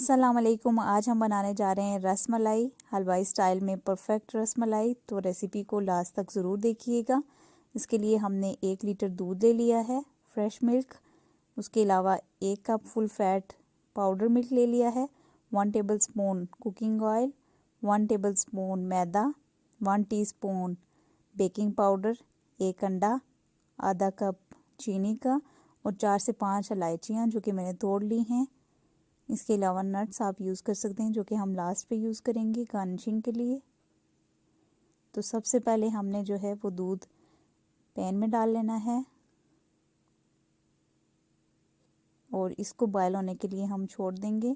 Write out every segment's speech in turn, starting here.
अस्सलाम वालेकुम। आज हम बनाने जा रहे हैं रस मलाई हलवाई स्टाइल में परफेक्ट रस मलाई। तो रेसिपी को लास्ट तक ज़रूर देखिएगा। इसके लिए हमने 1 लीटर दूध ले लिया है, फ्रेश मिल्क। उसके अलावा 1 cup full fat powder milk ले लिया है, 1 टेबलस्पून कुकिंग ऑयल, 1 टेबलस्पून मैदा, 1 टीस्पून बेकिंग पाउडर, 1 अंडा, आधा कप चीनी का और 4 से 5 इलायचियाँ जो कि मैंने तोड़ ली हैं। इसके अलावा नट्स आप यूज़ कर सकते हैं जो कि हम लास्ट पे यूज़ करेंगे गार्निशिंग के लिए। तो सबसे पहले हमने जो है वो दूध पैन में डाल लेना है और इसको बॉयल होने के लिए हम छोड़ देंगे।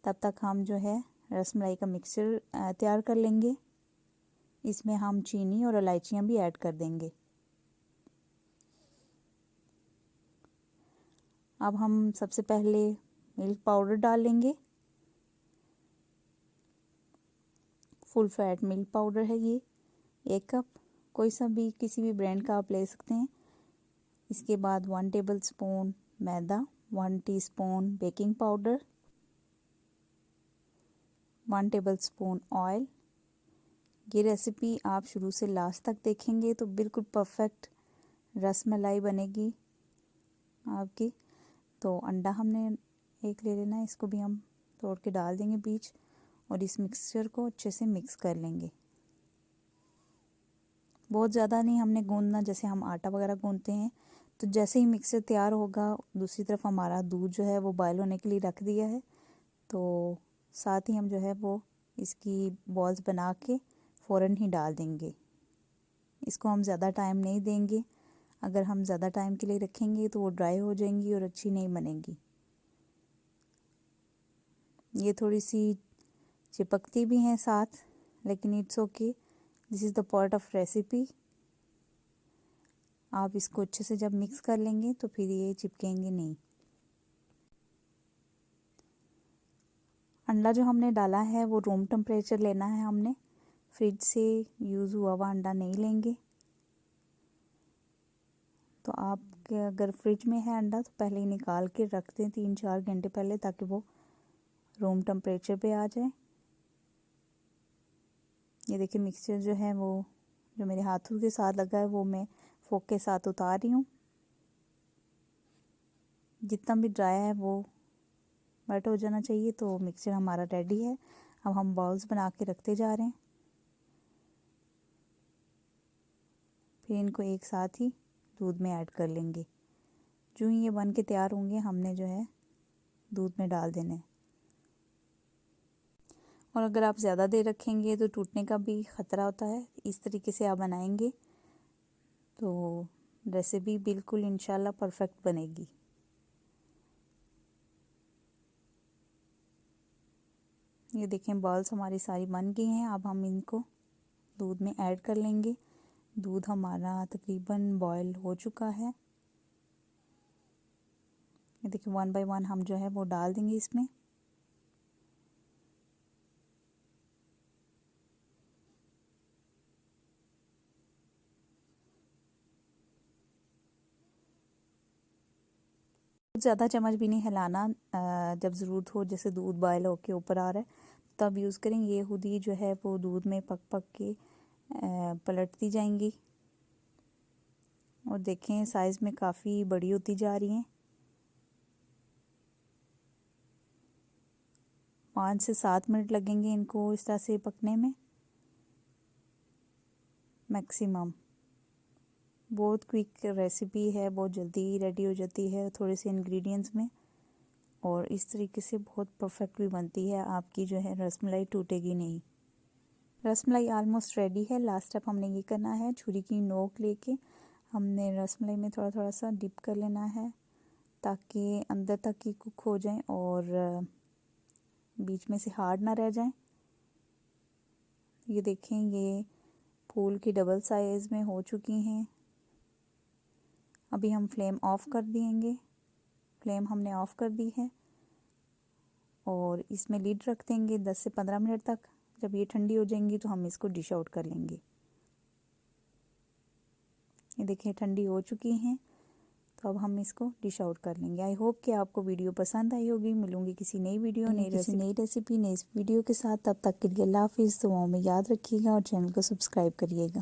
तब तक हम जो है रसमलाई का मिक्सचर तैयार कर लेंगे। इसमें हम चीनी और इलायचियाँ भी ऐड कर देंगे। अब हम सबसे पहले मिल्क पाउडर डाल लेंगे। फुल फैट मिल्क पाउडर है ये 1 कप, कोई सा भी किसी भी ब्रांड का आप ले सकते हैं। इसके बाद 1 टेबलस्पून मैदा, 1 teaspoon baking powder, 1 tablespoon oil. ये रेसिपी आप शुरू से लास्ट तक देखेंगे तो बिल्कुल परफेक्ट रसमलाई बनेगी आपकी। तो अंडा हमने 1 ले लेना है, इसको भी हम तोड़ के डाल देंगे बीच और इस मिक्सचर को अच्छे से मिक्स कर लेंगे। बहुत ज़्यादा नहीं हमने गूंदना, जैसे हम आटा वगैरह गूंदते हैं। तो जैसे ही मिक्सचर तैयार होगा, दूसरी तरफ हमारा दूध जो है वो बॉयल होने के लिए रख दिया है। तो साथ ही हम जो है वो इसकी बॉल्स बना के फ़ौरन ही डाल देंगे। इसको हम ज़्यादा टाइम नहीं देंगे। अगर हम ज़्यादा टाइम के लिए रखेंगे तो वो ड्राई हो जाएंगी और अच्छी नहीं बनेंगी। ये थोड़ी सी चिपकती भी हैं साथ, लेकिन it's okay, this is the part of recipe. आप इसको अच्छे से जब मिक्स कर लेंगे तो फिर ये चिपकेंगे नहीं। अंडा जो हमने डाला है वो रूम टेम्परेचर लेना है हमने, फ्रिज से यूज़ हुआ हुआ अंडा नहीं लेंगे। तो आप अगर फ्रिज में है अंडा तो पहले ही निकाल के रख दें 3-4 घंटे पहले, ताकि वो रूम टेम्परेचर पे आ जाए। ये देखिए मिक्सचर जो है वो जो मेरे हाथों के साथ लगा है वो मैं फोक के साथ उतार रही हूँ। जितना भी ड्राई है वो वेट हो जाना चाहिए। तो मिक्सचर हमारा रेडी है। अब हम बॉल्स बना के रखते जा रहे हैं, फिर इनको एक साथ ही दूध में ऐड कर लेंगे। जो ही ये बन के तैयार होंगे हमने जो है दूध में डाल देना है। और अगर आप ज़्यादा देर रखेंगे तो टूटने का भी ख़तरा होता है। इस तरीके से आप बनाएंगे तो रेसिपी बिल्कुल इंशाल्लाह परफेक्ट बनेगी। ये देखें बॉल्स हमारी सारी बन गई हैं। अब हम इनको दूध में ऐड कर लेंगे। दूध हमारा तकरीबन बॉयल हो चुका है। ये देखिए 1 बाय 1 हम जो है वो डाल देंगे इसमें। ज़्यादा चम्मच भी नहीं हिलाना, जब ज़रूरत हो, जैसे दूध बॉयल होके ऊपर आ रहा है तब यूज़ करें। ये खुद ही जो है वो दूध में पक पक के पलटती जाएंगी। और देखें साइज़ में काफ़ी बड़ी होती जा रही हैं। 5 से 7 मिनट लगेंगे इनको इस तरह से पकने में मैक्सिमम। बहुत क्विक रेसिपी है, बहुत जल्दी रेडी हो जाती है थोड़े से इंग्रेडिएंट्स में। और इस तरीके से बहुत परफेक्ट भी बनती है आपकी जो है रसमलाई, टूटेगी नहीं। रसमलाई ऑलमोस्ट रेडी है। लास्ट स्टेप हमने ये करना है, छुरी की नोक लेके हमने रसमलाई में थोड़ा थोड़ा सा डिप कर लेना है ताकि अंदर तक ही कुक हो जाए और बीच में से हार्ड ना रह जाए। ये देखें ये फूल की डबल साइज़ में हो चुकी हैं। अभी हम फ्लेम ऑफ कर देंगे। फ्लेम हमने ऑफ कर दी है और इसमें लीड रख देंगे 10 से 15 मिनट तक। जब ये ठंडी हो जाएंगी तो हम इसको डिश आउट कर लेंगे। ये देखिए ठंडी हो चुकी हैं तो अब हम इसको डिश आउट कर लेंगे। आई होप कि आपको वीडियो पसंद आई होगी। मिलूंगी किसी नई वीडियो नई रेसिपी नई वीडियो के साथ। तब तक के लिए अल्लाह हाफिज़। दुआओं में याद रखिएगा और चैनल को सब्सक्राइब करिएगा।